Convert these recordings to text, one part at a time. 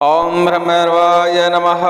ओम भ्रमर्वाय नमः।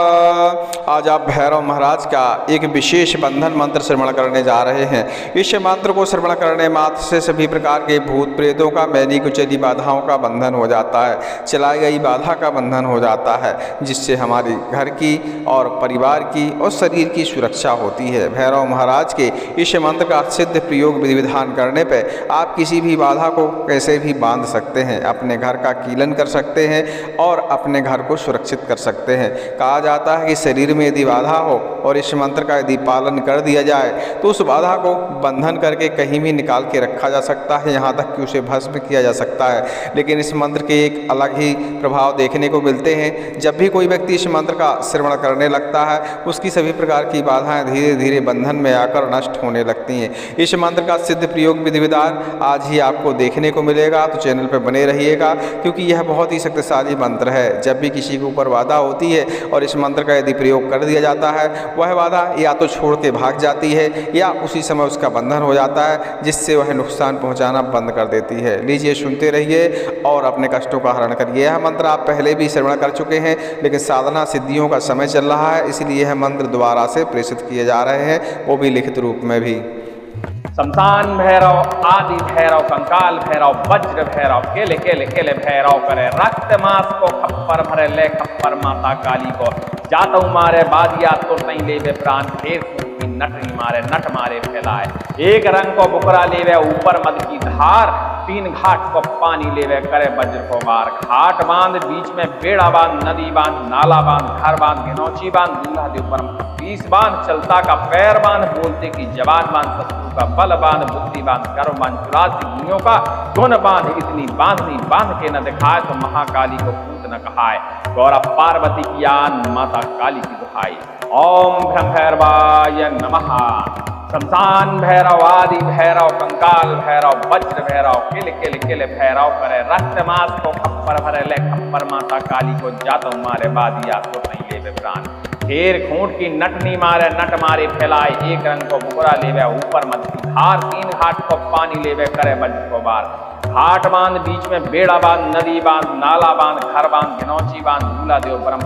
आज आप भैरव महाराज का एक विशेष बंधन मंत्र श्रवण करने जा रहे हैं। इस मंत्र को श्रवण करने मात्र से सभी प्रकार के भूत प्रेतों का, मैली कुचली बाधाओं का बंधन हो जाता है, चलाई गई बाधा का बंधन हो जाता है, जिससे हमारी घर की और परिवार की और शरीर की सुरक्षा होती है। भैरव महाराज के इस मंत्र का सिद्ध प्रयोग विधि विधान करने पर आप किसी भी बाधा को कैसे भी बांध सकते हैं, अपने घर का कीलन कर सकते हैं और अपने घर को सुरक्षित कर सकते हैं। कहा जाता है कि शरीर में यदि बाधा हो और इस मंत्र का यदि पालन कर दिया जाए तो उस बाधा को बंधन करके कहीं भी निकाल के रखा जा सकता है, यहाँ तक कि उसे भस्म किया जा सकता है। लेकिन इस मंत्र के एक अलग ही प्रभाव देखने को मिलते हैं। जब भी कोई व्यक्ति इस मंत्र का श्रवण करने लगता है, उसकी सभी प्रकार की बाधाएं धीरे धीरे बंधन में आकर नष्ट होने लगती हैं। इस मंत्र का सिद्ध प्रयोग विधि विधान आज ही आपको देखने को मिलेगा, तो चैनल पर बने रहिएगा, क्योंकि यह बहुत ही शक्तिशाली मंत्र है। जब भी किसी के ऊपर बाधा होती है और इस मंत्र का यदि प्रयोग कर दिया जाता है, वह बाधा या तो छोड़ के भाग जाती है या उसी समय उसका बंधन हो जाता है, जिससे वह नुकसान पहुंचाना बंद कर देती है। लीजिए, सुनते रहिए और अपने कष्टों का हरण करिए। यह मंत्र आप पहले भी श्रवण कर चुके हैं, लेकिन साधना सिद्धियों का समय चल रहा है, इसलिए यह मंत्र दोबारा से प्रेषित किए जा रहे हैं, वो भी लिखित रूप में भी। शमशान भैरव, आदि भैरव, कंकाल भैरव, वज्र भैरव, केले केले केले भैरव करे, रक्त मांस को खप्पर भरे ले खप्पर माता काली को, जातऊ मारे बादिया तो नहीं लेवे प्राण, फेर फूकी नटनी मारे नट मारे फैलाए, एक रंग को बुकरा लेवे ऊपर मद की धार, तीन घाट को पानी लेवे करे वज्र को मार, घाट बांध बीच में बेड़ा बांध, नदी बांध, नाला बांध, घर बांध, गिनौची बांध, दूल्हा देव परम बीस बांध, चलता का पैर बांध, बोलते की जवान बांध, शत्रु का बल बांध, बुद्धि बांध, कर्म बांध, चुरासी भूमियों का गुण बांध, इतनी बांधनी बांध के न दिखाए तो महाकाली को पूत न कहाए, गौरव पार्वती की आन माता काली की दुहाई। ओम ब्रह्मैर्वाय नमः। शमशान भैरव, आदि भैरव, कंकाल भैरव, वज्र भैरव, किल किल किल भैरव करे, रक्त मांस को खप्पर भरे ले खप्पर माता काली को, जातो मारे बादिया तो नहीं लेवे प्राण, फेर खूंट की नटनी मारे नट मारे फैलाए, एक रंग को बुकरा लेवे ऊपर मत की धार, तीन घाट को पानी लेवे करे वज्र को बार, घाट बांध बीच में बेड़ा बांध, नदी बांध, नाला बांध, घर बांध, गिनौची बांध, दूल्हा देव परम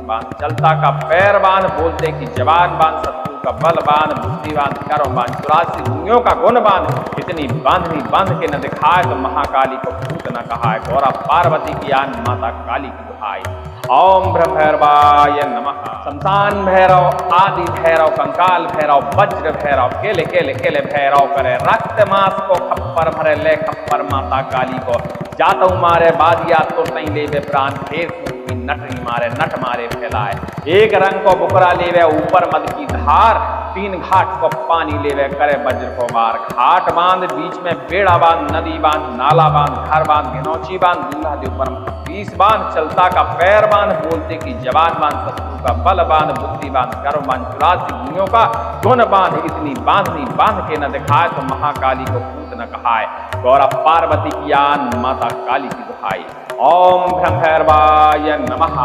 बांध, चलता का पैर बांध, बोलते की जवान बांध, शत्रु का बल बांध, बुद्धि बांध, कर्म बांध, चुरासी भूमियों का गुण बांध, इतनी बांधनी बांध के न दिखाए तो महाकाली को भूत न कहाए, गौरव पार्वती की आन माता काली की दुहाई। ओम ब्रह्मैर्वाय नमः। शमशान भैरव, आदि भैरव, कंकाल भैरव, वज्र भैरव, केले केले केले भैरव करे, रक्त मांस को खप्पर भरे ले खप्पर माता काली को, जातऊ मारे बादिया तो नहीं लेवे प्राण, फेर नटनी मारे नट मारे फैलाए, एक रंग को बुकरा लेवे ऊपर मद की धार, तीन घाट को पानी लेवे करे वज्र को मार, घाट बांध बीच में बेड़ा बांध, नदी बांध, नाला बांध, घर बांध, गिनौची बांध, दूल्हा देव परम बीस बांध, चलता का पैर बांध, बोलते की जवान बांध, शत्रु का बल बांध, बुद्धि बांध, कर्म बांध, चुरासी भूमियों का गुण बांध, इतनी बांधनी बांध के न दिखाए तो महाकाली को भूत न कहाए, गौरव पार्वती की आन माता काली की दुहाई। ओम ब्रह्मैर्वाय नमः।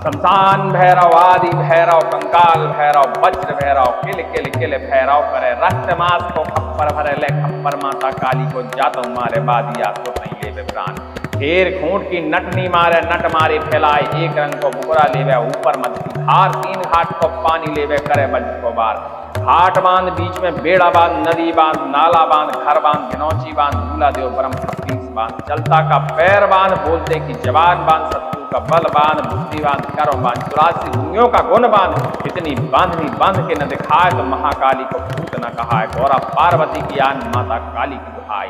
शमशान भैरव, आदि भैरव, कंकाल भैरव, वज्र भैरव, किल किल किल भैरव करे, रक्त मांस को खप्पर भरे ले खप्पर माता काली को, जातो मारे बादिया तो नहीं लेवे प्राण, फेर खूंट की नटनी मारे नट मारे फैलाए, एक रंग को बुकरा लेवे ऊपर मत की धार, तीन घाट को पानी लेवे करे वज्र को बार, घाट बांध बीच में बेड़ा बांध, नदी बांध, नाला बांध, घर बांध, गिनौची बांध, दूल्हा देव परम बांध, चलता का पैर बांध, बोलते की जवान बांध, शत्रु का बल बांध, बुद्धि बांध, कर्म बांध, चुरासी भूमियों का गुण बांध, इतनी बांधनी बांध के न दिखाए तो महाकाली को भूत न कहाए, गौरव पार्वती की आन माता काली की दुहाई।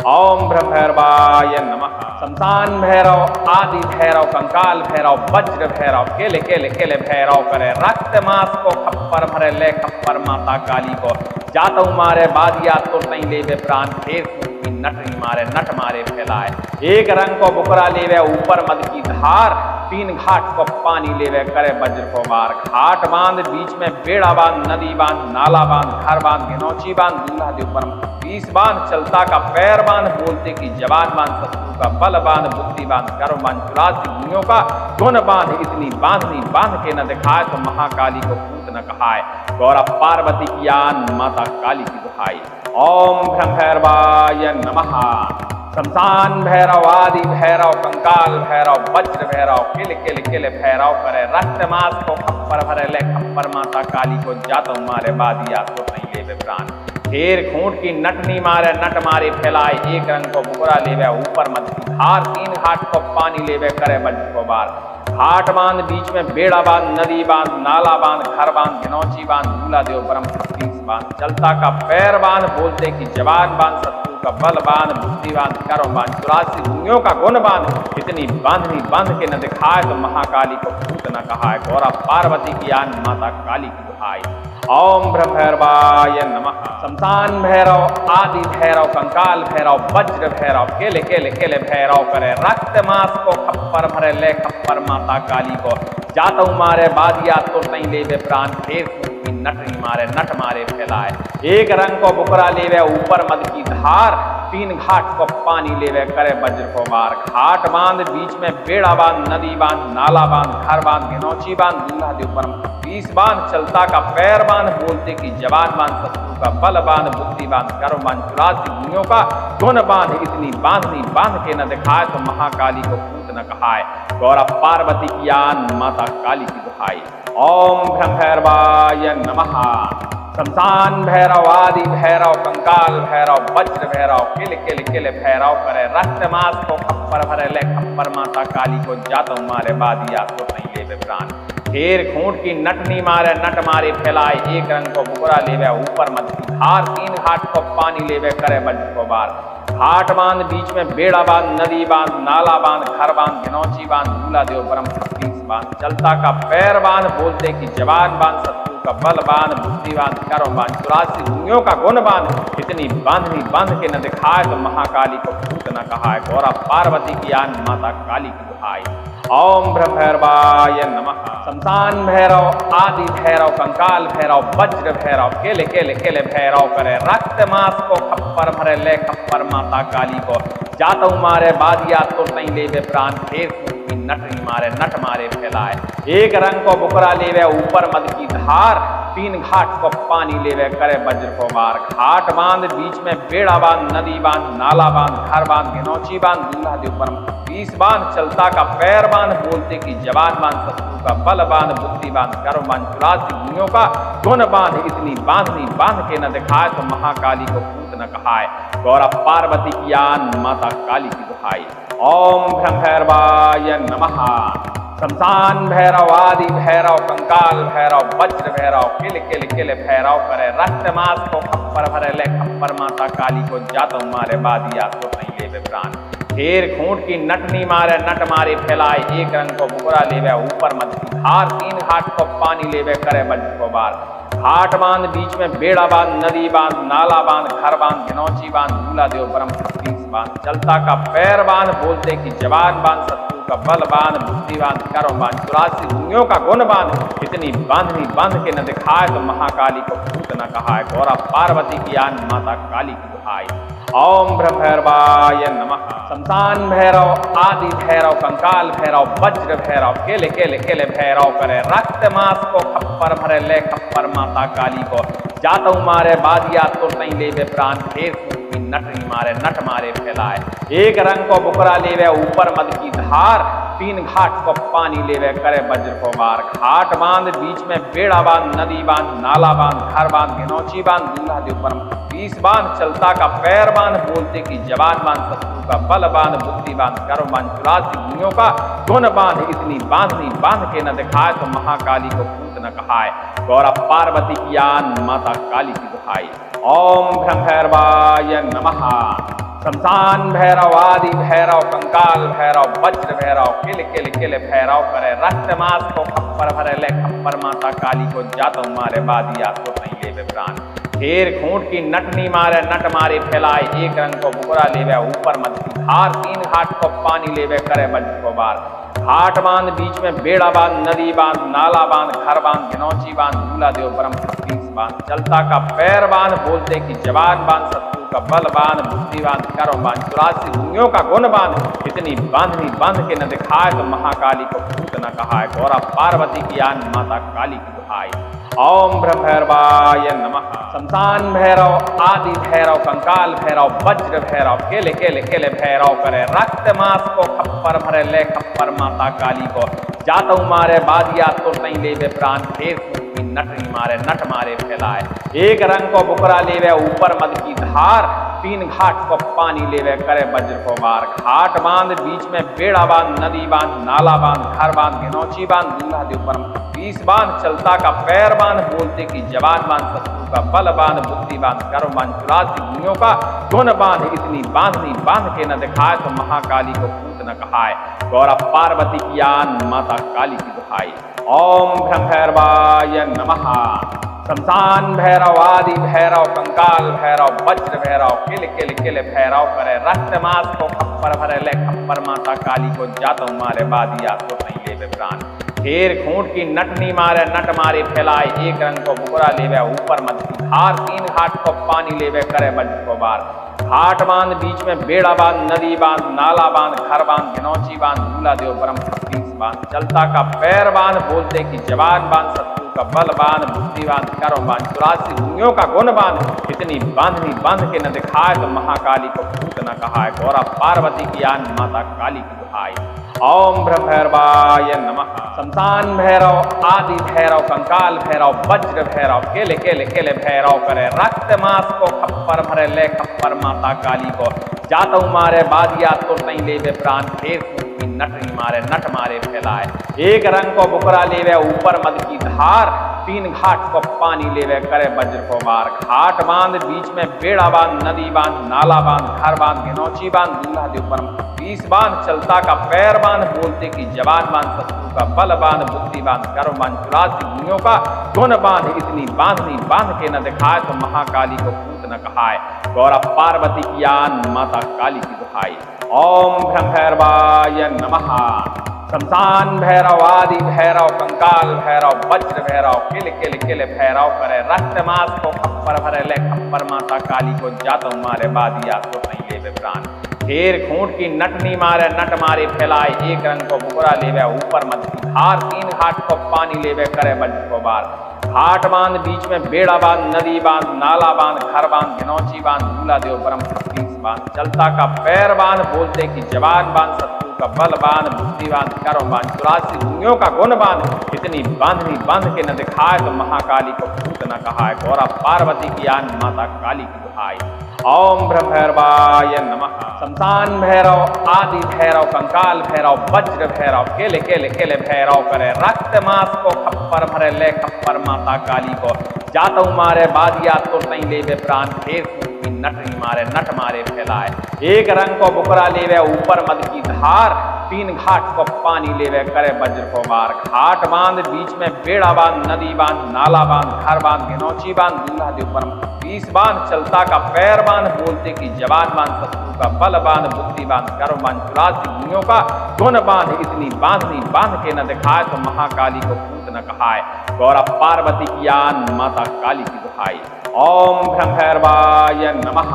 ओम ब्रह्मैर्वाय नमः। शमशान भैरव, आदि भैरव, कंकाल भैरव, वज्र भैरव, केले केले केले भैरव करे, रक्त मांस को खप्पर भरे ले खप्पर माता काली को, जातऊ मारे बादिया तो नहीं लेवे प्राण, फेर फूकी नटनी मारे नट मारे फैलाए, एक रंग को बुकरा लेवे ऊपर मद की धार, तीन घाट को पानी लेवे करे वज्र को मार, घाट बांध बीच में बेड़ा बांध, नदी बांध, नाला बांध, घर बांध, गिनौची बांध, दूल्हा देव परम बीस बांध, चलता का पैर बांध, बोलते की जवान बांध, शत्रु का बल बांध, बुद्धि बांध, कर्म बांध, चुरासी भूमियों का गुण बांध, इतनी बांधनी बांध के न दिखाए तो महाकाली को भूत न कहाए, गौरव पार्वती की आन माता काली की दुहाई। ओम ब्रह्म भैरवाय नमः। शमशान भैरव, आदि भैरव, कंकाल भैरव, वज्र भैरव, किल किल किल भैरव करे, रक्त मास को खप्पर भरे ले खप्पर माता काली को, जातो मारे बादिया तो नहीं लेवे प्राण। ढेर खूंट की नटनी मारे, नट मारे फैलाए, एक रंग को बुकरा लेवे ऊपर मत की धार, तीन घाट को पानी लेवे करे वज्र को बार। घाट बांध बीच में बेड़ा बांध, नदी बांध, नाला बांध, घर बांध, गिनौची बांध, दूल्हा देव परम छत्तीस बांध, चलता का पैर बांध, बोलते की जवान बांध, शत्रु का बल बांध, बुद्धि बांध, कर्म बांध, 84 भूमियों का गुण बांध, इतनी बांधनी बांध के न दिखाए तो महाकाली को भूत न कहाए। गौरव पार्वती की आन माता काली की दुहाई। ओम ब्रह्म भैरवाय नमः। शमशान भैरव, आदि भैरव, कंकाल भैरव, वज्र भैरव, केले केले केले भैरव करे, रक्त मास को खप्पर भरे ले खप्पर माता काली को, जातु मारे बादिया तो नहीं लेवे प्राण। ढेर खूंटी नटनी मारे, नट मारे फैलाए, एक रंग को बुकरा लेवे ऊपर मद की धार, तीन घाट को पानी लेवे करे वज्र को बार। घाट बांध बीच में बेड़ा बांध, नदी बांध, नाला बांध, घर बांध, गिनौची बांध, दूल्हा देव परम 20 बांध, चलता का पैर बांध, बोलते की जवान बांध, शत्रु का बल बांध, बुद्धि बांध, कर्म बांध, 84 भूमियों का गुण बांध, इतनी बांधनी बांध के न दिखाए तो महाकाली को भूत न कहाए। गौरव पार्वती की आन माता काली की दुहाई। ओम ब्रह्म भैरवाय नमः। शमशान भैरव, आदि भैरव, कंकाल भैरव, वज्र भैरव, किल किल किल भैरव करे, रक्त मास को खप्पर भरे ले खप्पर माता काली को, जातो मारे बादिया तो नहीं लेवे प्राण। ढेर खूंट की नटनी मारे, नट मारे फैलाए, एक रंग को बुकरा लेवे ऊपर मत की धार, तीन घाट को पानी लेवे करे वज्र को बार। घाट बांध बीच में बेड़ा बांध, नदी बांध, नाला बांध, घर बांध, गिनौची बांध, दूल्हा देव परम 36 बांध, चलता का पैर बांध, बोलते की जवान बांध, शत्रु का बल बांध, बुद्धि बांध, कर्म बांध, 84 भूमियों का गुण बांध, इतनी बांधनी बांध के न दिखाए तो महाकाली को भूत न कहाए। गौरव पार्वती की आन माता काली की दुहाई। ओम ब्रह्म भैरवाय नमः। शमशान भैरव, आदि भैरव, कंकाल भैरव, वज्र भैरव, केले केले केले भैरव करे, रक्त मास को खप्पर भरे ले खप्पर माता काली को, जातु मारे बादिया तो नहीं लेवे प्राण। ढेर खूंटी नटनी मारे, नट मारे फैलाए, एक रंग को बुकरा लेवे ऊपर मद की धार, तीन घाट को पानी लेवे करे वज्र को बार। घाट बांध बीच में बेड़ा बांध, नदी बांध, नाला बांध, घर बांध, गिनौची बांध, दूल्हा देव परम 20 बांध, चलता का पैर बांध, बोलते की जवान बांध, शत्रु का बल बांध, बुद्धि बांध, कर्म बांध, 84 भूमियों का गुण बांध, इतनी बांधनी बांध के न दिखाए तो महाकाली को भूत न कहाए। गौरव पार्वती की आन माता काली की दुहाई। ओम ब्रह्म भैरवाय नमः। शमशान भैरव, आदि भैरव, कंकाल भैरव, वज्र भैरव, किल किल किल भैरव करे, रक्त मास को खप्पर भरे ले खप्पर माता काली को, जातो मारे बादिया तो नहीं लेवे प्राण। ढेर खूंट की नटनी मारे, नट मारे फैलाए, एक रंग को बुकरा लेवे ऊपर मत की धार, तीन घाट को पानी लेवे करे वज्र को बार। घाट बांध बीच में बेड़ा बांध, नदी बांध, नाला बांध, घर बांध, गिनौची बांध, दूल्हा देव परम 36 बांध, चलता का पैर बांध, बोलते की जवान बांध, शत्रु का बल बांध, बुद्धि बांध, कर्म बांध, 84 भूमियों का गुण बांध, इतनी बांधनी बांध के न दिखाए तो महाकाली को भूत न कहाए। गौरव पार्वती की आन माता काली की दुहाई। ओम ब्रह्म भैरवाय नमः। शमशान भैरव, आदि भैरव, कंकाल भैरव, वज्र भैरव, केले केले केले भैरव करे, रक्त मास को खप्पर भरे ले खप्पर माता काली को, जातु मारे बादिया तो नहीं लेवे प्राण। ढेर खूंटी नटनी मारे, नट मारे फैलाए, एक रंग को बुकरा लेवे ऊपर मद की धार, तीन घाट को पानी लेवे करे वज्र को बार। घाट बांध बीच में बेड़ा बांध, नदी बांध, नाला बांध, घर बांध, गिनौची बांध, दूल्हा देव परम 20 बांध, चलता का पैर बांध, बोलते की जवान बांध, शत्रु का बल बांध, बुद्धि बांध, कर्म बांध, 84 भूमियों का गुण बांध, इतनी बांधनी बांध के न दिखाए तो महाकाली को भूत न कहाए। गौरव पार्वती की आन माता काली की दुहाई। ओम ब्रह्म भैरवाय नमः। शमशान भैरव, आदि भैरव, कंकाल भैरव, वज्र भैरव, किल किल किल भैरव करे, रक्त मास को खप्पर भरे ले खप्पर माता काली को, जातो मारे बादिया तो नहीं लेवे प्राण। ढेर खूंट की नटनी मारे, नट मारे फैलाए, एक रंग को बुकरा लेवे ऊपर मत की धार, तीन घाट को पानी लेवे करे वज्र को बार। घाट बांध बीच में बेड़ा बांध, नदी बांध, नाला बांध, घर बांध, गिनौची बांध, दूल्हा देव परम 36 बांध, चलता का पैर बांध, बोलते की जवान बांध, शत्रु का बलवान बुद्धिवान कर्मवान 84 भूमियों का गुणवान इतनी बांधनी बांध के न दिखाए तो महाकाली को भूत न कहाए। गौरा पार्वती की आन माता काली की दुहाई। ओम ब्रह्म भैरवाय नमः। शमशान भैरव आदि भैरव कंकाल भैरव वज्र भैरव केले केले केले भैरव करे रक्त मास को खप्पर भरे ले खप्पर माता काली को जातु मारे बादिया तो नहीं लेवे प्राण फेर की नटनी मारे नट मारे फैलाए। एक रंग को बुकरा लेवे ऊपर मद की धार 3 घाट को पानी लेवे करे वज्र को मार। घाट बांध बीच में बेड़ा बांध नदी बांध नाला बांध घर बांध गिनौची बांध दूल्हा देव परम 20 बांध चलता का पैर बांध बोलते की जवान बांध शत्रु का बल बांध बुद्धि बांध कर्म बांध 84 भूमियों का गुण बांध इतनी बांधनी बांध के न दिखाए तो महाकाली को भूत न कहाए। गौरा पार्वती की आन माता काली की दुहाई। ओम ब्रह्म भैरवाय नमः। शमशान भैरव आदि भैरव कंकाल भैरव वज्र भैरव किल किल किल भैरव करे रक्त मास को खप्पर भरे ले खप्पर माता काली को जातो मारे बादिया तो नहीं लेवे प्राण। फेर खूंट की नटनी मारे नट मारे फैलाए। एक रंग को बुकरा लेवे ऊपर मत की धार 3 घाट को पानी लेवे करे वज्र को बार। घाट बांध बीच में बेड़ा बांध नदी बांध नाला बांध घर बांध गिनौची बांध दूल्हा देव परम 36 बांध चलता का पैर बांध बोलते की जवान बांध शत्रु का बल बांध बुद्धि बांध कर्म बांध 84 भूमियों का गुण बांध इतनी बांधनी बांध के न दिखाए तो महाकाली को भूत न कहाए। गौरा पार्वती की आन माता काली की दुहाई। ओम ब्रह्म भैरवाय नमः। शमशान भैरव आदि भैरव कंकाल भैरव वज्र भैरव केले केले केले भैरव करे रक्त मास को खप्पर भरे ले खप्पर माता काली को जातु मारे बादिया तो नहीं लेवे प्राण फेर नटनी मारे नट मारे फैलाए। एक रंग को बुकरा लेवे ऊपर मद की धार 3 घाट को पानी लेवे करे वज्र को मार। घाट बांध बीच में बेड़ा बांध नदी बांध नाला बांध घर बांध गिनौची बांध दूल्हा देव परम 20 बांध चलता का पैर बांध बोलते की जवान बांध शत्रु का बल बांध बुद्धि बांध कर्म बांध 84 भूमियों का गुण बांध इतनी बांधनी बांध के न दिखाए तो महाकाली को भूत न कहाए। गौरा पार्वती की आन माता काली की दुहाई। ओम ब्रह्म भैरवाय नमः। शमशान भैरव आदि भैरव कंकाल भैरव वज्र भैरव किल किल किल भैरव करे रक्त मास को खप्पर भरे ले खप्पर माता काली को जातो मारे बादिया तो नहीं लेवे प्राण। फेर खूंट की नटनी मारे नट मारे फैलाए। एक रंग को बुकरा लेवे ऊपर मत की धार 3 घाट को पानी लेवे करे वज्र को बार। घाट बांध बीच में बेड़ा बांध नदी बांध नाला बांध घर बांध गिनौची बांध दूल्हा देव परम 36 बांध चलता का पैर बांध बोलते की जवान बांध शत्रु का बल बांध बुद्धि बांध कर्म बांध 84 भूमियों का गुण बांध इतनी बांधनी बांध के न दिखाए तो महाकाली को भूत न कहाए। गौरा पार्वती की आन माता काली की दुहाई। ओम ब्रह्म भैरवाय नमः। शमशान भैरव आदि भैरव कंकाल भैरव वज्र भैरव केले केले केले भैरव करे रक्त मास को खप्पर भरे ले खप्पर माता काली को जातु मारे बादिया तो नहीं लेवे प्राण फेर की नटनी मारे नट मारे फैलाए। एक रंग को बुकरा लेवे ऊपर मद की धार 3 घाट को पानी लेवे करे वज्र को मार। घाट बांध बीच में बेड़ा बांध नदी बांध नाला बांध घर बांध गिनौची बांध दूल्हा देव परम 20 बांध चलता का पैर बांध बोलते की जवान बांध शत्रु का बल बांध बुद्धि बांध कर्म बांध 84 भूमियों का गुण बांध इतनी बांधनी बांध के न दिखाए तो महाकाली को भूत न कहाए। गौरा पार्वती की आन माता काली की दुहाई। ओम ब्रह्म भैरवाय नमः।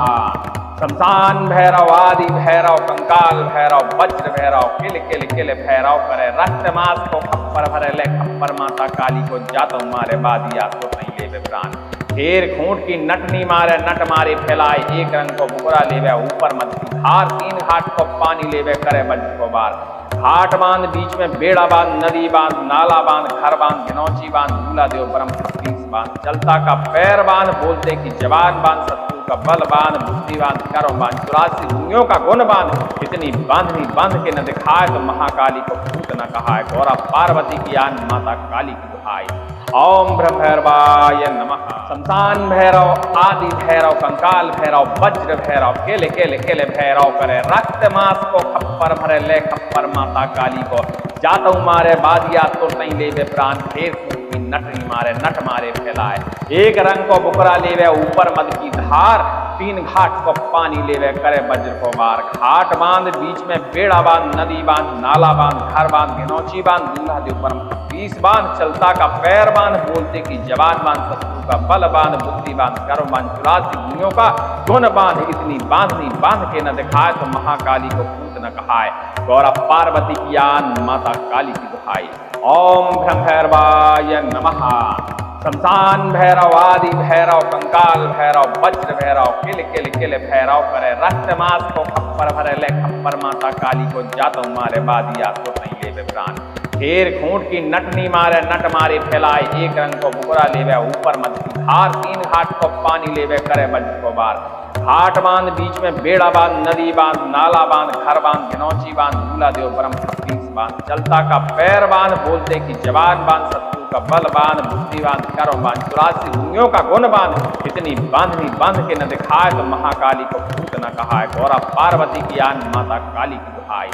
शमशान भैरव आदि भैरव कंकाल भैरव वज्र भैरव किल किल किल भैरव करे रक्त मास को खप्पर भरे ले खप्पर माता काली को जातो मारे बादिया तो नहीं लेवे प्राण। फेर खूंट की नटनी मारे नट मारे फैलाए। एक रंग को बुकरा लेवे ऊपर मत की धार 3 घाट को पानी लेवे करे वज्र को बार। घाट बांध बीच में बेड़ा बांध नदी बांध नाला बांध घर बांध गिनौची बांध दूल्हा देव परम 36 बांध चलता का पैर बांध बोलते की जवान बांध शत्रु का बल बांध बुद्धि बांध कर्म बांध 84 भूमियों का गुण बांध इतनी बांधनी बांध के न दिखाए तो महाकाली को भूत न कहाए। गौरा पार्वती की आन माता काली की दुहाई। ओम ब्रह्म भैरवाय नमः। शमशान भैरव आदि भैरव कंकाल भैरव वज्र भैरव केले केले केले भैरव करे रक्त मास को खप्पर भरे ले खप्पर माता काली को जातु मारे बादिया तो नहीं लेवे प्राण फेर की नटनी मारे नट मारे फैलाए। एक रंग को बुकरा लेवे ऊपर मद की धार, तीन घाट को पानी लेवे करे वज्र को मार। घाट बांध बीच में बेड़ा बांध, नदी बांध, नाला बांध, घर बांध, गिनौची बांध, दूल्हा देव परम 20 बांध, चलता का पैर बांध, बोलते की जवान बांध, शत्रु का बल बांध, बुद्धि बांध, कर्म बांध, 84 भूमियों का गुण बांध, इतनी बांधनी बांध के न दिखाए तो महाकाली को पूत न कहाए। गौरव पार्वती की आन माता काली की दुहाई। ओम ब्रह्मभैरवाय नमः। शमशान भैरव, आदि भैरव, कंकाल भैरव, वज्र भैरव, किल किल किल भैरव करे। रक्त मास को खप्पर भरे ले खप्पर माता काली को जातो मारे बादिया तो नहीं लेवे प्राण। ढेर खूंट की नटनी मारे नट मारे फैलाए। एक रंग को बुकरा लेवे ऊपर मत की धार, तीन घाट को पानी लेवे करे वज्र को बार। घाट बांध बीच में बेड़ा बांध, नदी बांध, नाला बांध, घर बांध, गिनौची बांध, दूल्हा देव परम 36 बांध, चलता का पैर बांध, बोलते की जवान बांध, शत्रु का बल बांध, बुद्धि बांध, कर्म बांध, 84 भूमियों का गुण बांध, इतनी बांधनी बांध के न दिखाए तो महाकाली को भूत न कहाए। गौरव पार्वती की आन माता काली की दुहाई।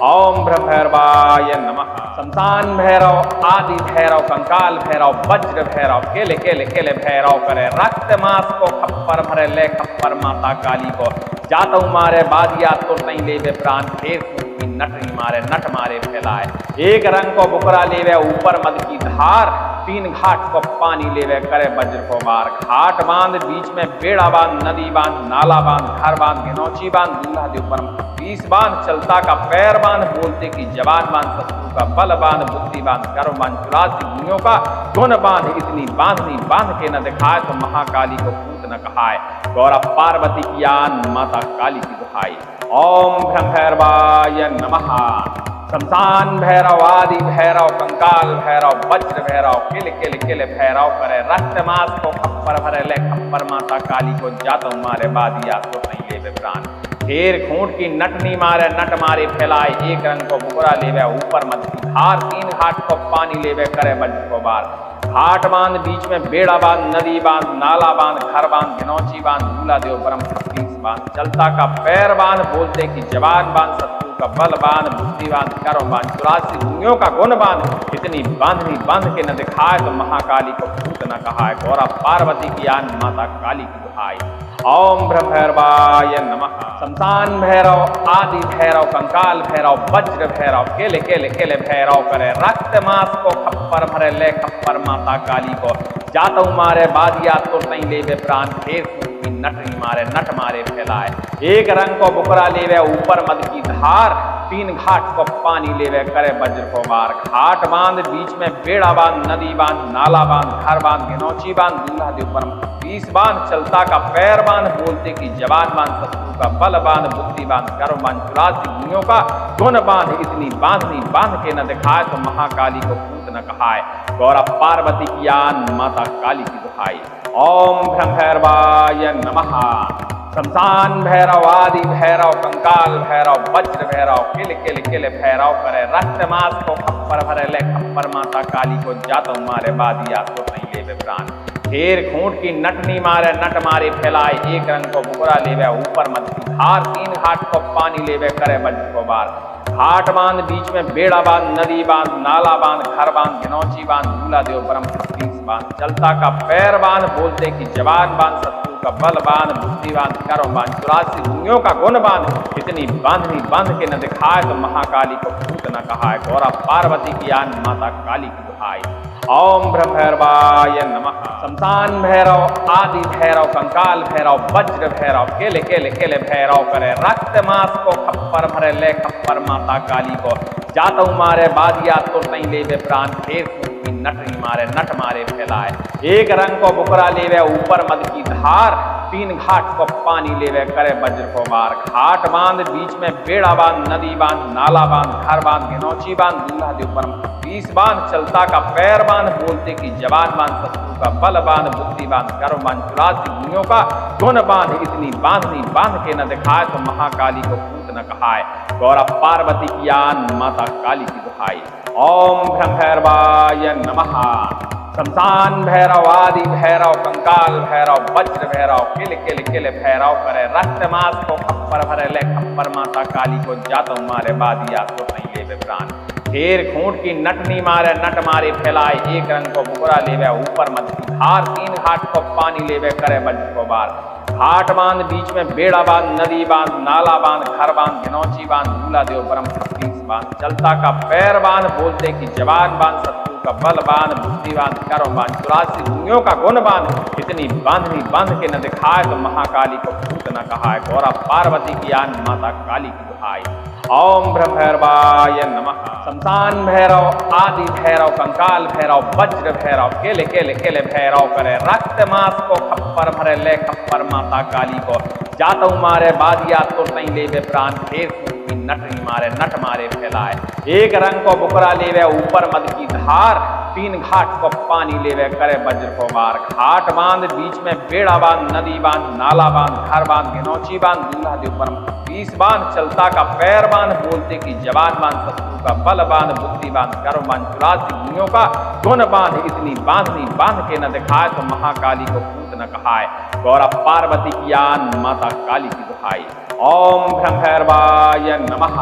ओम ब्रह्मभैरवाय नमः। शमशान भैरव, आदि भैरव, कंकाल भैरव, वज्र भैरव, केले केले केले भैरव करे। रक्त मास को खप्पर भरे ले खप्पर माता काली को जातु मारे बादिया तो नहीं लेवे प्राण। ढेर की नटनी मारे नट मारे फैलाए। एक रंग को बुकरा लेवे ऊपर मद की धार, तीन घाट को पानी लेवे करे वज्र को मार। घाट बांध बीच में बेड़ा बांध, नदी बांध, नाला बांध, घर बांध, गिनौची बांध, दूल्हा देव परम 20 बांध, चलता का पैर बांध, बोलते की जवान बांध, शत्रु का बल बांध, बुद्धि बांध, कर्म बांध, 84 भूमियों का गुण बांध, इतनी बांधनी बांध के न दिखाए तो महाकाली को भूत न कहाए। गौरव पार्वती की आन माता काली की दुहाई। ओम ब्रह्मभैरवाय नमः। शमशान भैरव, आदि भैरव, कंकाल भैरव, वज्र भैरव, किल किल किल भैरव करे। रक्त मास को खप्पर भरे ले खप्पर माता काली को जातो मारे बादिया तो नहीं लेवे प्राण। ढेर खूंट की नटनी मारे नट मारे फैलाए। एक रंग को बुकरा लेवे ऊपर मत की धार, तीन घाट को पानी लेवे करे वज्र को बार। घाट बांध बीच में बेड़ा बांध, नदी बांध, नाला बांध, घर बांध, गिनौची बांध, दूल्हा देव परम 36 बांध, चलता का पैर बांध, बोलते की जवान बांध, शत्रु का बल बांध, बुद्धि बांध, कर्म बांध, 84 भूमियों का गुण बांध, इतनी बांधनी बांध के न दिखाए तो महाकाली को भूत न कहाए। गौरव पार्वती की आन माता काली की दुहाई। ओम ब्रह्मभैरवाय नमः। शमशान भैरव, आदि भैरव, कंकाल भैरव, वज्र भैरव, केले केले केले भैरव करे। रक्त मास को खप्पर भरे ले खप्पर माता काली को जातु मारे बादिया तो नहीं लेवे प्राण। ढेर की नटनी मारे नट मारे फैलाए। एक रंग को बुकरा लेवे ऊपर मद की धार, तीन घाट को पानी लेवे करे वज्र को मार। घाट बांध बीच में बेड़ा बांध, नदी बांध, नाला बांध, घर बांध, गिनौची बांध, दूल्हा देव परम 20 बांध, चलता का पैर बांध, बोलते की जवान बांध, शत्रु का बल बांध, बुद्धि बांध, कर्म बांध, 84 भूमियों का गुण बांध, इतनी बांधनी बांध के न दिखाए तो महाकाली को भूत न कहाए। गौरव पार्वती की आन माता काली की दुहाई। ओम ब्रह्मभैरवाय नमः। शमशान भैरव, आदि भैरव, कंकाल भैरव, वज्र भैरव, किल किल किल भैरव करे। रक्त मास को खप्पर भरे ले खप्पर माता काली को जातो मारे बादिया तो नहीं लेवे प्राण। ढेर खूंट की नटनी मारे नट मारे फैलाए। एक रंग को बुकरा लेवे ऊपर मत की धार, तीन घाट को पानी लेवे करे वज्र को बार। घाट बांध बीच में बेड़ा बांध, नदी बांध, नाला बांध, घर बांध, गिनौची बांध, दूल्हा देव परम 36 बांध, चलता का पैर बांध, बोलते की जवान बांध, शत्रु का बल बांध, बुद्धि बांध, कर्म बांध, 84 भूमियों का गुण बांध, इतनी बांधनी बांध के न दिखाए तो महाकाली को भूत न कहाए। गौरव पार्वती की आन माता काली की दुहाई। ओम ब्रह्मभैरवाय नमः। शमशान भैरव, आदि भैरव, कंकाल भैरव, वज्र भैरव, केले केले केले भैरव करे। रक्त मास को खप्पर भरे ले खप्पर माता काली को जातु मारे बादिया तो नहीं लेवे प्राण। ढेर की नटनी मारे नट मारे फैलाए। एक रंग को बुकरा लेवे ऊपर मद की धार, तीन घाट को पानी लेवे करे वज्र को मार। घाट बांध बीच में बेड़ा बांध, नदी बांध, नाला बांध, घर बांध, गिनौची बांध, दूल्हा देव परम 20 बांध, चलता का पैर बांध, बोलते की जवान बांध, शत्रु का बल बांध, बुद्धि बांध, कर्म बांध, 84 भूमियों का गुण बांध, इतनी बांधनी बांध के न दिखाए तो महाकाली को भूत न कहाए। गौरव पार्वती की आन माता काली की दुहाई। ओम ब्रह्मभैरवाय नमः। शमशान भैरव, आदि भैरव, कंकाल भैरव, वज्र भैरव, किल किल किल भैरव करे। रक्त मास को खप्पर भरे ले खप्पर माता काली को जातो मारे बादिया तो नहीं लेवे प्राण। ढेर खूंट की नटनी मारे नट मारे फैलाए, एक रंग को बुकरा लेवे ऊपर मद की धार, तीन घाट को पानी लेवे करे वज्र को बार। घाट बांध बीच में बेड़ा बांध, नदी बांध, नाला बांध, घर बांध, गिनौची बांध, दूल्हा देव परम 36 बांध। चलता का पैर बांध, बोलते की जवान बांध, शत्रु का बल बांध, बुद्धि बांध, कर्म बांध, 84 भूमियों का गुण बांध। इतनी बांधनी बांध के न दिखाए तो महाकाली को भूत न कहाए। गौरा पार्वती की आन माता काली की दुहाई। ओम भैरवाय नमः। शमशान भैरव, आदि भैरव, कंकाल भैरव, वज्र भैरव, केले केले केले भैरव करे। रक्त मास को खप्पर भरे ले खप्पर माता काली को। जातु मारे बादिया तो नहीं लेवे प्राण, ढेर की नटनी मारे नट मारे फैलाए। एक रंग को बुकरा लेवे ऊपर मद की धार, तीन घाट को पानी लेवे करे वज्र को बार। घाट बांध बीच में बेड़ा बांध, नदी बांध, नाला बांध, घर बांध, गिनौची बांध, दूल्हा देव परम 36 बांध। चलता का पैर बांध, बोलते की जवान बांध, शत्रु का बल बांध, बुद्धि बांध, कर्म बांध, 84 भूमियों का गुण बांध। इतनी बांधनी बांध के न दिखाए तो महाकाली को भूत न कहाए। गौरा पार्वती की आन माता काली की दुहाई। ओम भैरवाय नमः।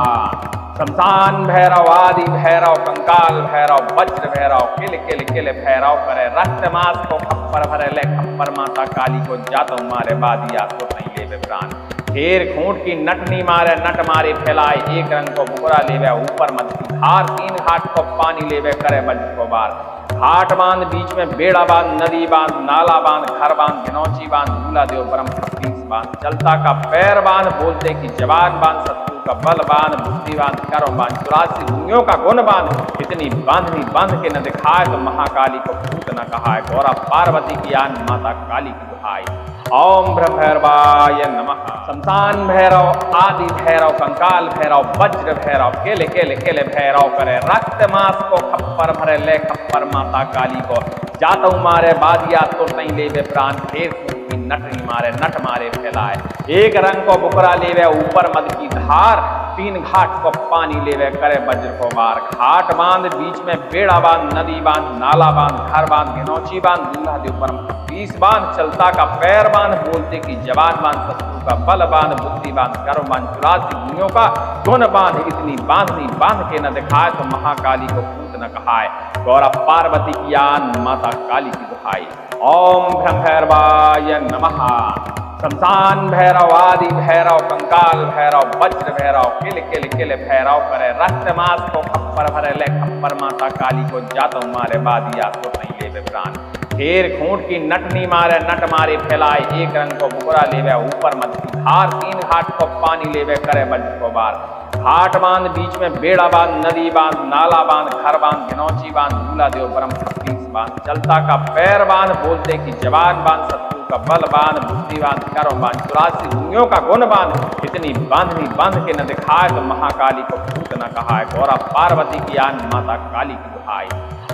शमशान भैरव, आदि भैरव, कंकाल भैरव, वज्र भैरव, किल किल किल भैरव करे। रक्त मास को खप्पर भरे ले खप्पर माता काली को। जातु मारे बादिया तो नहीं लेवे प्राण, ढेर खूंट की नटनी मारे नट मारे फैलाए। एक रंग को बुकरा लेवे ऊपर मद की धार, तीन घाट को पानी लेवे करे वज्र को बार। घाट बांध बीच में बेड़ा बांध, नदी बांध, नाला बांध, घर बांध, गिनौची बांध, दूल्हा देव परम 36 बांध। चलता का पैर बांध, बोलते की जवान बांध, शत्रु का बल बांध, बुद्धि बांध, कर्म बांध, 84 भूमियों का गुण बांध। इतनी बांधनी बांध के न दिखाए तो महाकाली को भूत न कहाए। गौरा पार्वती की आन माता काली की दुहाई। ओम भैरवाय नमः। शमशान भैरव, आदि भैरव, कंकाल भैरव, वज्र भैरव, केले केले केले भैरव करे। रक्त मास को खप्पर भरे ले खप्पर माता काली को। जातु मारे बादिया तो नहीं लेवे प्राण, ढेर की नटनी मारे नट मारे फैलाए। एक रंग को बुकरा लेवे ऊपर मद की धार, तीन घाट को पानी लेवे करे वज्र को बार। घाट बांध बीच में बेड़ा बांध, नदी बांध, नाला बांध, घर बांध, गिनौची बांध, दूल्हा देव परम 36 बांध। चलता का पैर बांध, बोलते की जवान बांध, शत्रु का बल बांध, बुद्धि बांध, कर्म बांध, 84 भूमियों का गुण बांध। इतनी बांधनी बांध के न दिखाए तो महाकाली को भूत न कहाए। गौरा पार्वती की आन माता काली की दुहाई। ओम भैरवाय नमः। शमशान भैरव, आदि भैरव, कंकाल भैरव, वज्र भैरव, किल किल किल भैरव करे। रक्त मास को खप्पर भरे ले खप्पर माता काली को। जातु मारे बादिया तो नहीं लेवे प्राण, ढेर खूंट की नटनी मारे नट मारे फैलाए। एक रंग को बुकरा लेवे ऊपर मद की धार, तीन घाट को पानी लेवे करे वज्र को बार। घाट बांध बीच में बेड़ा बांध, नदी बांध, नाला बांध, घर बांध, गिनौची बांध, दूल्हा देव परम 36 बांध। चलता का पैर बांध, बोलते की जवान बांध, शत्रु का बल बांध, बुद्धि बांध, कर्म बांध, 84 भूमियों का गुण बांध। इतनी बांधनी बांध के न दिखाए तो महाकाली को भूत न कहाए। गौरा पार्वती की आन माता काली की दुहाई।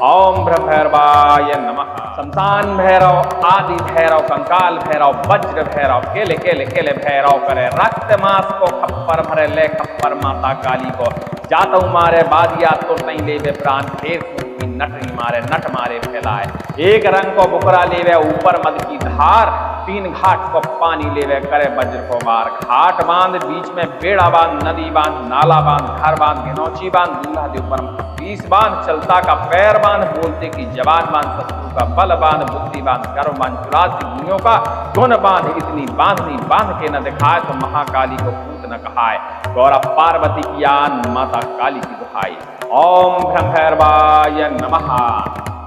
ओम भैरवाय नमः। शमशान भैरव, आदि भैरव, कंकाल भैरव, वज्र भैरव, केले केले केले भैरव करे। रक्त मास को खप्पर भरे ले खप्पर माता काली को। जातु मारे बादिया तो नहीं लेवे प्राण, ढेर की नटनी मारे नट मारे फैलाए। एक रंग को बुकरा लेवे ऊपर मद की धार, तीन घाट को पानी लेवे करे वज्र को बार। घाट बांध बीच में बेड़ा बांध, नदी बांध, नाला बांध, घर बांध, गिनौची बांध, दूल्हा देव परम 36 बांध। चलता का पैर बांध, बोलते की जवान बांध, शत्रु का बल बांध, बुद्धि बांध, कर्म बांध, 84 भूमियों का गुण बांध। इतनी बांधनी बांध के न दिखाए तो महाकाली को भूत न कहाए। गौरा पार्वती की आन माता काली की दुहाई। ओम भैरवाय नमः।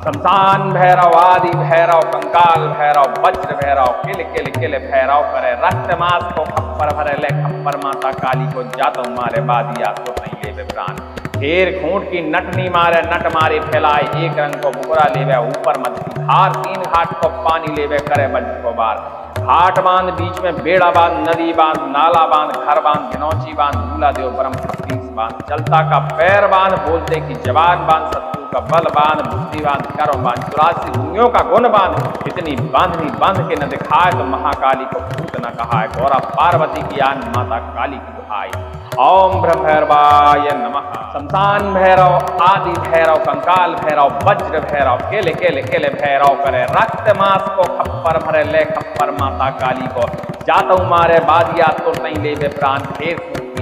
शमशान भैरव, आदि भैरव, कंकाल भैरव, वज्र भैरव, किल किल किल भैरव करे। रक्त मास को खप्पर भरे ले खप्पर माता काली को। जातु मारे बादिया तो नहीं लेवे प्राण, ढेर खूंट की नटनी मारे नट मारे फैलाए। एक रंग को बुकरा लेवे ऊपर मद की धार, तीन घाट को पानी लेवे करे वज्र को बार। घाट बांध बीच में बेड़ा बांध, नदी बांध, नाला बांध, घर बांध, गिनौची बांध, दूल्हा देव परम 36 बांध। चलता का पैर बांध, बोलते की जवान बांध, शत्रु का बल बांध, बुद्धि बांध, कर्म बांध, 84 भूमियों का गुण बांध। इतनी बांधनी बांध के न दिखाए तो महाकाली को भूत न कहाए। गौरा पार्वती की आन माता काली की दुहाई। ओम भैरवाय नमः। शमशान भैरव, आदि भैरव, कंकाल भैरव, वज्र भैरव, केले केले केले भैरव करे। रक्त मास को खप्पर भरे ले खप्पर माता काली को। जातु मारे बादिया तो नहीं लेवे प्राण, ढेर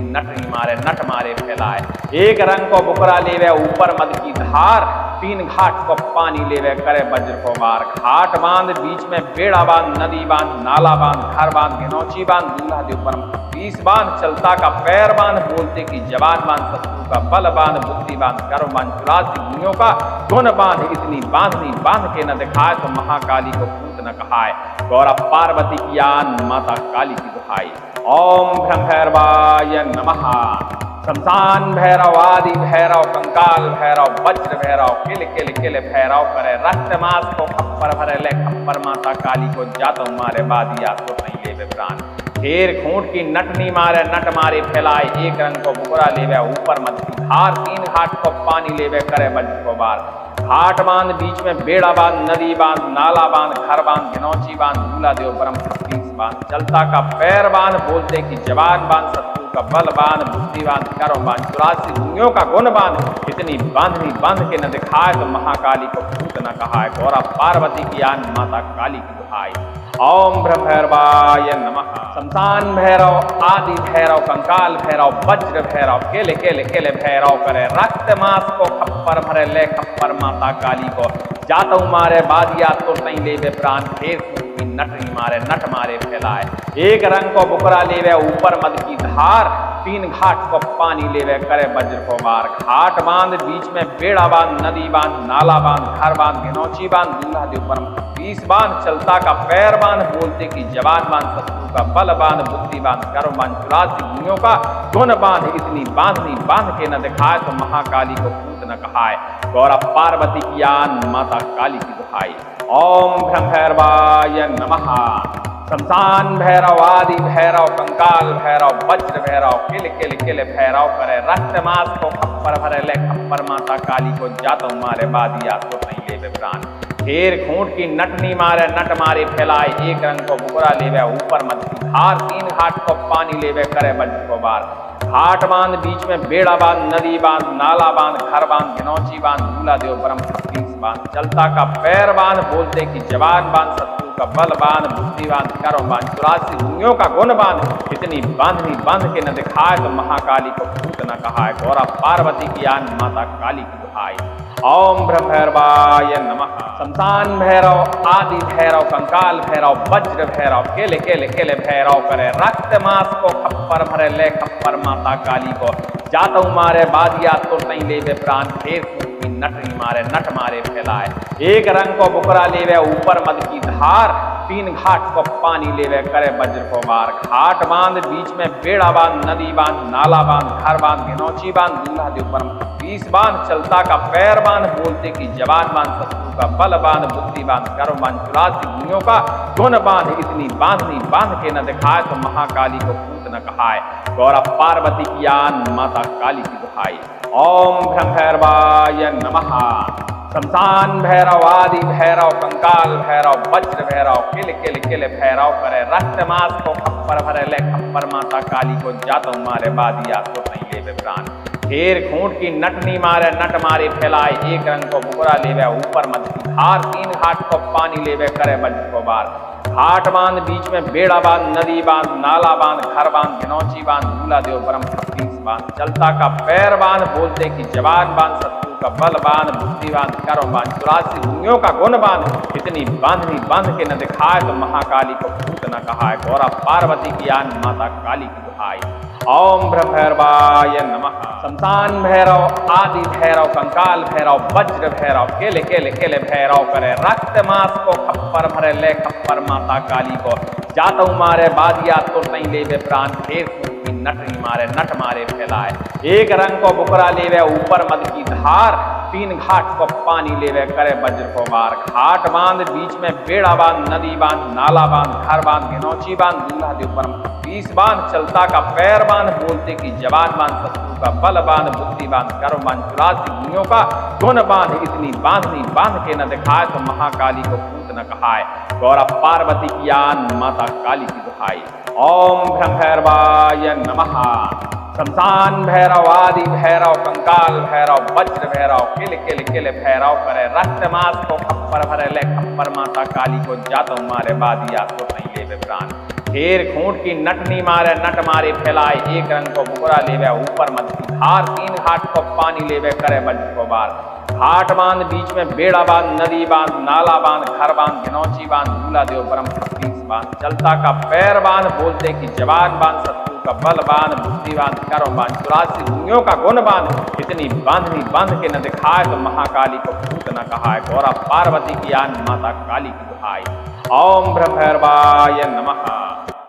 नटनी मारे नट मारे फैलाए। एक रंग को बुकरा लेवे ऊपर मद की धार, तीन घाट को पानी लेवे करे वज्र को वार। घाट बांध बीच में बेड़ा बांध, नदी बांध, नाला बांध, घर बांध, घिनौची बांध, दूल्हा देव परम बीस बांध, चलता का पैर बांध, बोलते की जवान बांध, शत्रु का बल बांध, बुद्धि बांध, कर्म बांध, 84 भूमियों का गुण बांध, इतनी बांधनी बांध के न दिखाए तो महाकाली को पूत न कहाए। गौरव पार्वती की आन माता काली की दुहाई। ओम ब्रह्म भैरवाय नमः। शमशान भैरव, आदि भैरव, कंकाल भैरव, वज्र भैरव, किल किल किल भैरव करे। रक्त मास को खप्पर भरे ले खप्पर माता काली को जातो मारे बादिया तो नहीं लेवे प्राण। घेर खूंट की नटनी मारे नट मारे फैलाए। एक रंग को बुकरा लेवे ऊपर मत की धार, तीन घाट को पानी लेवे करे वज्र को बार। घाट बांध बीच में बेड़ा बांध, नदी बांध, नाला बांध, घर बांध, घिनौची बांध, दूल्हा देव परम बांध, चलता का पैर बांध, बोलते की जवान बांध, शत्रु का बल बांध, बुद्धि बांध, कर्म बांध, 84 भूमियों का गुण बांध, इतनी बांधनी बांध के न दिखाए तो महाकाली को भूत न कहाए। गौरव पार्वती की आन माता काली की दुहाई। ओम ब्रह्म भैरवाय नमः। शमशान भैरव, आदि भैरव, कंकाल भैरव, वज्र भैरव, केले केले केले भैरव करे। रक्त मास को खप्पर भरे ले खप्पर माता काली को जातु मारे बादिया तो नहीं लेवे प्राण। फेर की नटनी मारे नट मारे फैलाए। एक रंग को बुकरा लेवे ऊपर मद की धार, तीन घाट को पानी लेवे करे वज्र को वार। घाट बांध बीच में बेड़ा बांध, नदी बांध, नाला बांध, घर बांध, घिनौची बांध, दूल्हा देव परम बीस बांध, चलता का पैर बांध, बोलते की जवान बांध, शत्रु का बल बांध, बुद्धि बांध, कर्म बांध, 84 भूमियों का गुण बांध, इतनी बांधनी बांध के न दिखाए तो महाकाली को भूत न कहाए। गौरव पार्वती की आन माता काली की दुहाई। ओम ब्रह्म भैरवाय नमः। शमशान भैरव, आदि भैरव, कंकाल भैरव, वज्र भैरव, किल किल किल भैरव करे। रक्त मास को खप्पर भरे ले खप्पर माता काली को जातो मारे बादिया तो नहीं लेवे प्राण। घेर खूंट की नटनी मारे नट मारे फैलाए। एक रंग को बुकरा लेवे ऊपर मत की धार, तीन घाट को पानी लेवे करे वज्र को बार। घाट बांध बीच में बेड़ा बांध, नदी बांध, नाला बांध, घर बांध, घिनौची बांध, दूल्हा देव परम बांध, चलता का पैर बांध, बोलते की जवान बांध, शत्रु का बल बांध, बुद्धि बांध, कर्म बांध, 84 भूमियों का गुण बांध, इतनी बांधनी बांध के न दिखाए तो महाकाली को भूत न कहाए। गौरव पार्वती की आन माता काली की दुहाई। ओम ब्रह्म भैरवाय नमः। शमशान भैरव, आदि भैरव, कंकाल भैरव, वज्र भैरव, केले केले केले भैरव करे। रक्त मास को खप्पर भरे ले खप्पर माता काली को जातु मारे बादिया तो नहीं लेवे प्राण। फेर की नटनी मारे नट मारे फैलाए। एक रंग को बुकरा लेवे ऊपर मद की धार, तीन घाट को पानी लेवे करे वज्र को वार। घाट बांध बीच में बेड़ा बांध, नदी बांध, नाला बांध, घर बांध, घिनौची बांध, दूल्हा देव परम बीस बांध, चलता का पैर बांध, बोलते की जवान बांध, शत्रु का बल बांध, बुद्धि बांध, कर्म बांध, 84 भूमियों का गुण बांध, इतनी बांधनी बांध के न दिखाए तो महाकाली को भूत न कहाए। गौरव पार्वती की आन माता काली की दुहाई। ओम ब्रह्म भैरवाय नमः। शमशान भैरव, आदि भैरव, कंकाल भैरव, वज्र भैरव, किल किल किल भैरव करे। रक्त मास को खप्पर भरे ले खप्पर माता काली को जातो मारे बादिया तो नहीं लेवे प्राण। घेर खूंट की नटनी मारे नट मारे फैलाए। एक रंग को बुकरा लेवे ऊपर मत की धार, तीन घाट को पानी लेवे करे वज्र को बार। घाट बांध बीच में बेड़ा बांध, नदी बांध, नाला बांध, घर बांध, घिनौची बांध, दूल्हा देव परम बांध, चलता का पैर बांध, बोलते की जवान बांध, शत्रु का बल बांध, बुद्धि बांध, कर्म बांध, 84 भूमियों का गुण बांध, इतनी बांधनी बांध के न दिखाए तो महाकाली को भूत न कहाए। गौरव पार्वती की आन माता काली की दुहाई। ओम ब्रह्म भैरवाय नमः। शमशान भैरव, आदि भैरव, कंकाल भैरव, वज्र भैरव, केले केले केले भैरव करे। रक्त मास को खप्पर भरे ले खप्पर माता काली को जातु मारे बादिया तो नहीं लेवे प्राण। फेर की नटनी मारे नट मारे फैलाए। एक रंग को बुकरा लेवे ऊपर मद की धार, तीन घाट को पानी लेवे करे वज्र को वार। घाट बांध बीच में बेड़ा बांध, नदी बांध, नाला बांध, घर बांध, घिनौची बांध, दूल्हा देव परम बीस बांध, चलता का पैर बांध, बोलते की जवान बांध, शत्रु का बल बांध, बुद्धि बांध, कर्म बांध, 84 भूमियों का गुण बांध, इतनी बांधनी बांध के न दिखाए तो महाकाली को भूत न कहाए। गौरव पार्वती की आन माता काली की दुहाई। ओम ब्रह्म भैरवाय नमः। शमशान भैरव, आदि भैरव, कंकाल भैरव, वज्र भैरव, किल किल किल भैरव करे। रक्त मास को खप्पर भरे ले खप्पर माता काली को जातो मारे बादिया तो नहीं लेवे प्राण। घेर खूंट की नटनी मारे नट मारे फैलाए, एक रंग को बुकरा लेवे ऊपर मध्य धार, तीन घाट को पानी लेवे करे वज्र को बार। घाट बांध बीच में बेड़ा बांध, नदी बांध, नाला बांध, घर बांध, गिनौची बांध, दूल्हा देव ब्रह्म बांध, चलता का पैर बांध, बोलते की जवान बांध, शत्रु का बल बांध, बुद्धि बांध, कर्म बांध, 84 भूमियों का गुण बांध। इतनी बांधनी बांध के न दिखाए तो महाकाली को भूत न कहाए, गौरा पार्वती की आन माता काली की दुहाई। ओम ब्रह्म भैरवाय नमः।